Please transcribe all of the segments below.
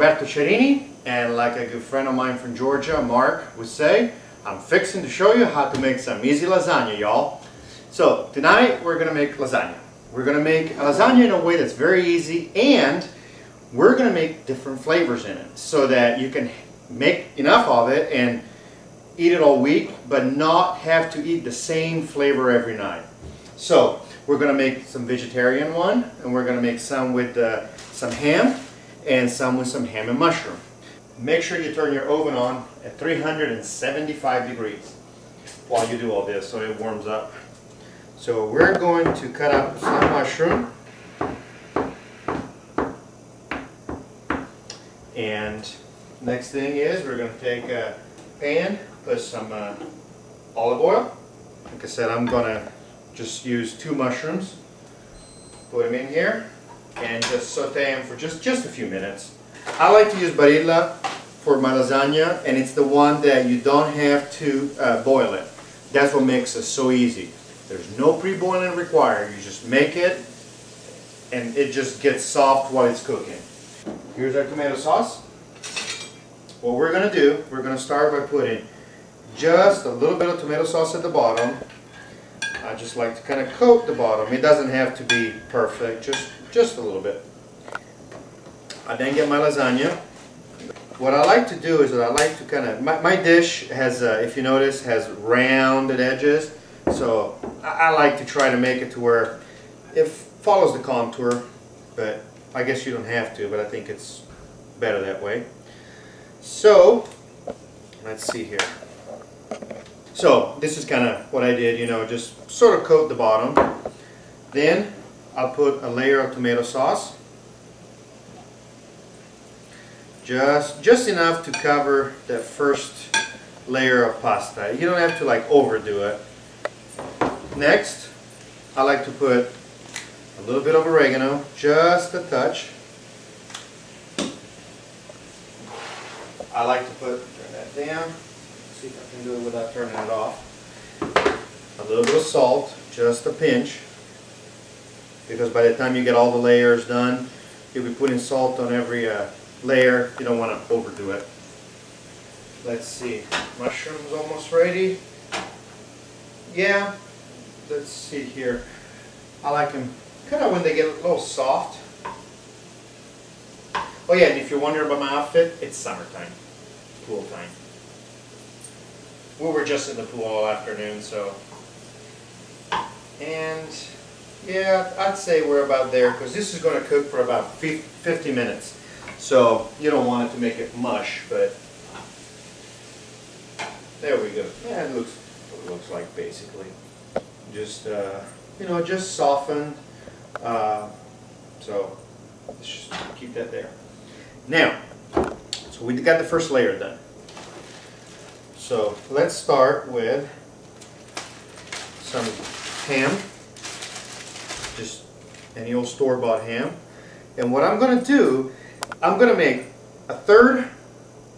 Roberto Cerini, and like a good friend of mine from Georgia, Mark, would say, I'm fixing to show you how to make some easy lasagna, y'all. So tonight we're going to make lasagna. We're going to make a lasagna in a way that's very easy, and we're going to make different flavors in it so that you can make enough of it and eat it all week, but not have to eat the same flavor every night. So we're going to make some vegetarian one, and we're going to make some with some ham, and some with some ham and mushroom. Make sure you turn your oven on at 375 degrees while you do all this so it warms up. So we're going to cut up some mushroom, and next thing is we're going to take a pan, put some olive oil. Like I said, I'm going to just use 2 mushrooms, put them in here, and just saute them for just a few minutes. I like to use Barilla for my lasagna, and it's the one that you don't have to boil it. That's what makes it so easy. There's no pre-boiling required. You just make it, and it just gets soft while it's cooking. Here's our tomato sauce. What we're going to do, we're going to start by putting just a little bit of tomato sauce at the bottom. I just like to kind of coat the bottom. It doesn't have to be perfect, just a little bit. I then get my lasagna. What I like to do is that I like to kind of, my dish has, if you notice, has rounded edges. So I like to try to make it to where it follows the contour, but I guess you don't have to, but I think it's better that way. So let's see here. So this is kind of what I did, you know, just sort of coat the bottom. Then I'll put a layer of tomato sauce. Just enough to cover the first layer of pasta. You don't have to like overdo it. Next, I like to put a little bit of oregano, just a touch. I like to turn that down. See if I can do it without turning it off. A little bit of salt, just a pinch, because by the time you get all the layers done, you'll be putting salt on every layer. You don't want to overdo it. Let's see, mushrooms almost ready. Yeah, let's see here. I like them kind of when they get a little soft. Oh yeah, and if you're wondering about my outfit, it's summertime, pool time. We were just in the pool all afternoon, so. And yeah, I'd say we're about there, because this is going to cook for about 50 minutes. So you don't want it to make it mush, but there we go. Yeah, it looks what it looks like basically. Just you know, just soften. So let's just keep that there. Now, so we got the first layer done. So let's start with some ham, just any old store-bought ham. And what I'm going to do, I'm going to make a third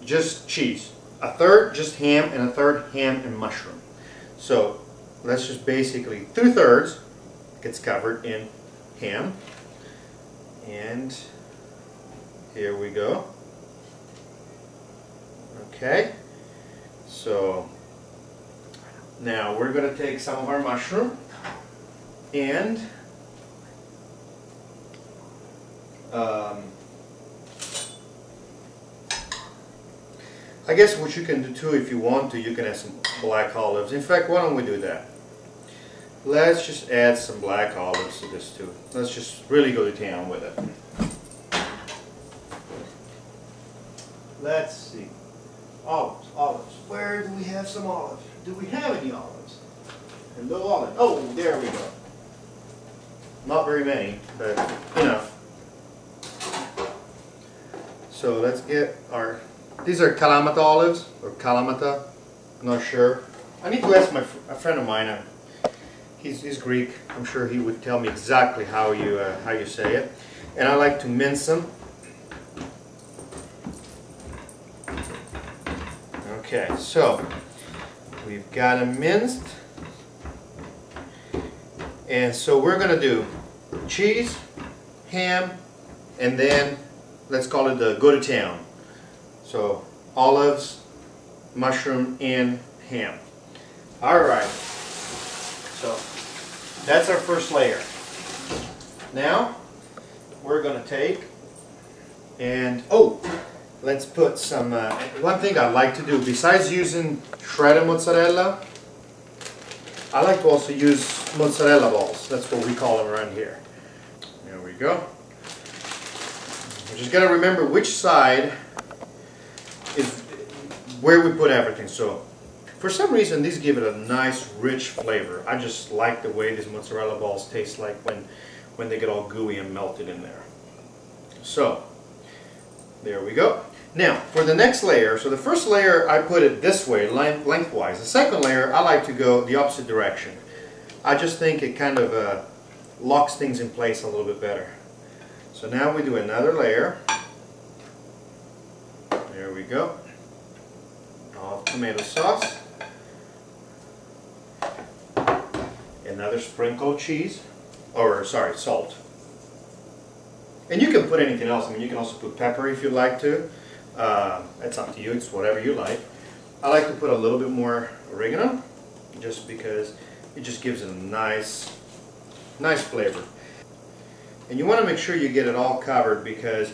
just cheese, a third just ham, and a third ham and mushroom. So let's just basically 2/3 gets covered in ham. And here we go. Okay. So now we're going to take some of our mushroom and I guess what you can do too, if you want to, you can add some black olives. In fact, why don't we do that? Let's just add some black olives to this too. Let's just really go to town with it. Let's see. Olives, olives. Where do we have some olives? Do we have any olives? Hello, olive. Oh, there we go. Not very many, but enough. So let's get our, these are Kalamata olives, or Kalamata, I'm not sure. I need to ask a friend of mine, he's Greek, I'm sure he would tell me exactly how you say it. And I like to mince them. Okay, so we've got them minced. And so we're going to do cheese, ham, and then let's call it the go to town. So olives, mushroom, and ham. All right, so that's our first layer. Now we're gonna take and let's put some, one thing I like to do besides using shredded mozzarella, I like to also use mozzarella balls. That's what we call them around here. There we go. We're just gotta remember which side is where we put everything. So for some reason these give it a nice rich flavor. I just like the way these mozzarella balls taste like when they get all gooey and melted in there. So there we go. Now for the next layer, so the first layer I put it this way, lengthwise. The second layer I like to go the opposite direction. I just think it kind of locks things in place a little bit better. So now we do another layer. There we go. Of tomato sauce. Another sprinkle of cheese, or sorry, salt. And you can put anything else. I mean, you can also put pepper if you'd like to. It's up to you. It's whatever you like. I like to put a little bit more oregano, just because it just gives it a nice flavor. And you want to make sure you get it all covered, because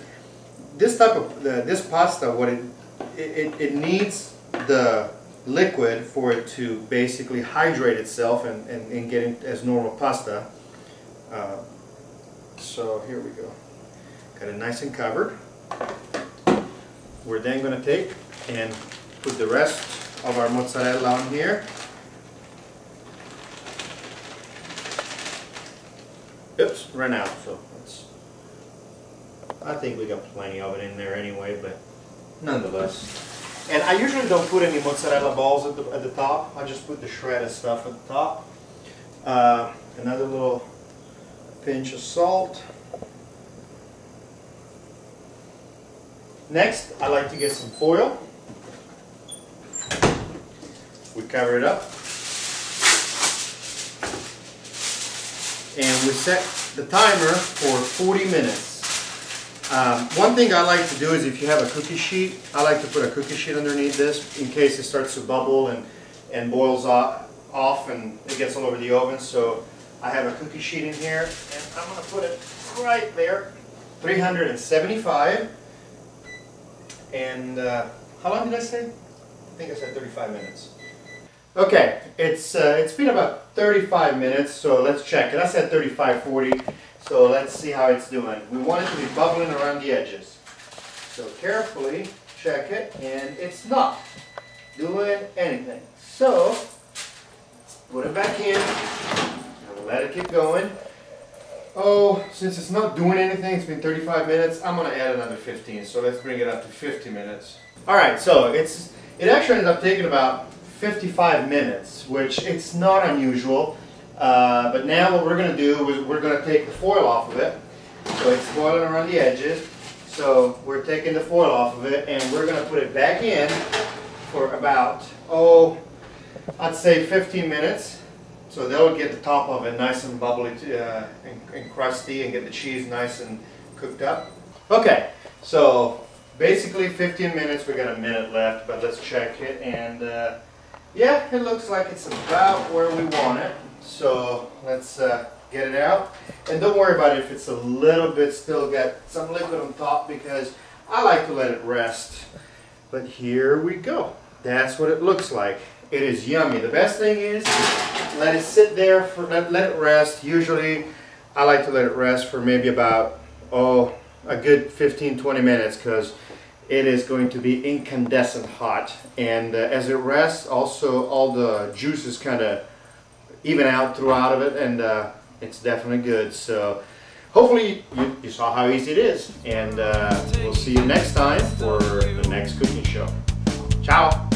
this type of this pasta, what it needs the liquid for it to basically hydrate itself and get it as normal pasta. So here we go. Got it nice and covered. We're then going to take and put the rest of our mozzarella on here. Oops, ran out. So I think we got plenty of it in there anyway, but nonetheless. And I usually don't put any mozzarella balls at the top. I just put the shredded stuff at the top. Another little pinch of salt. Next, I like to get some foil. We cover it up. And we set the timer for 40 minutes. One thing I like to do is, if you have a cookie sheet, I like to put a cookie sheet underneath this in case it starts to bubble and boils off and it gets all over the oven. So I have a cookie sheet in here, and I'm going to put it right there, 375. And how long did I say? I think I said 35 minutes. Okay, it's been about 35 minutes, so let's check it. I said 35, 40, so let's see how it's doing. We want it to be bubbling around the edges. So carefully check it, and it's not doing anything. So put it back in and let it keep going. Oh, since it's not doing anything, it's been 35 minutes, I'm going to add another 15, so let's bring it up to 50 minutes. Alright, so it actually ended up taking about 55 minutes, which it's not unusual, but now what we're going to do is we're going to take the foil off of it. So it's boiling around the edges, so we're taking the foil off of it and we're going to put it back in for about, I'd say 15 minutes. So they'll get the top of it nice and bubbly and crusty, and get the cheese nice and cooked up. Okay, so basically 15 minutes, we got a minute left, but let's check it, and yeah, it looks like it's about where we want it. So let's get it out, and don't worry about it if it's a little bit still got some liquid on top, because I like to let it rest. But here we go. That's what it looks like. It is yummy. The best thing is let it sit there, let it rest. Usually I like to let it rest for maybe about a good 15-20 minutes, because it is going to be incandescent hot, and as it rests, also all the juices kind of even out throughout of it, and it's definitely good. So hopefully you saw how easy it is, and we'll see you next time for the next cooking show. Ciao!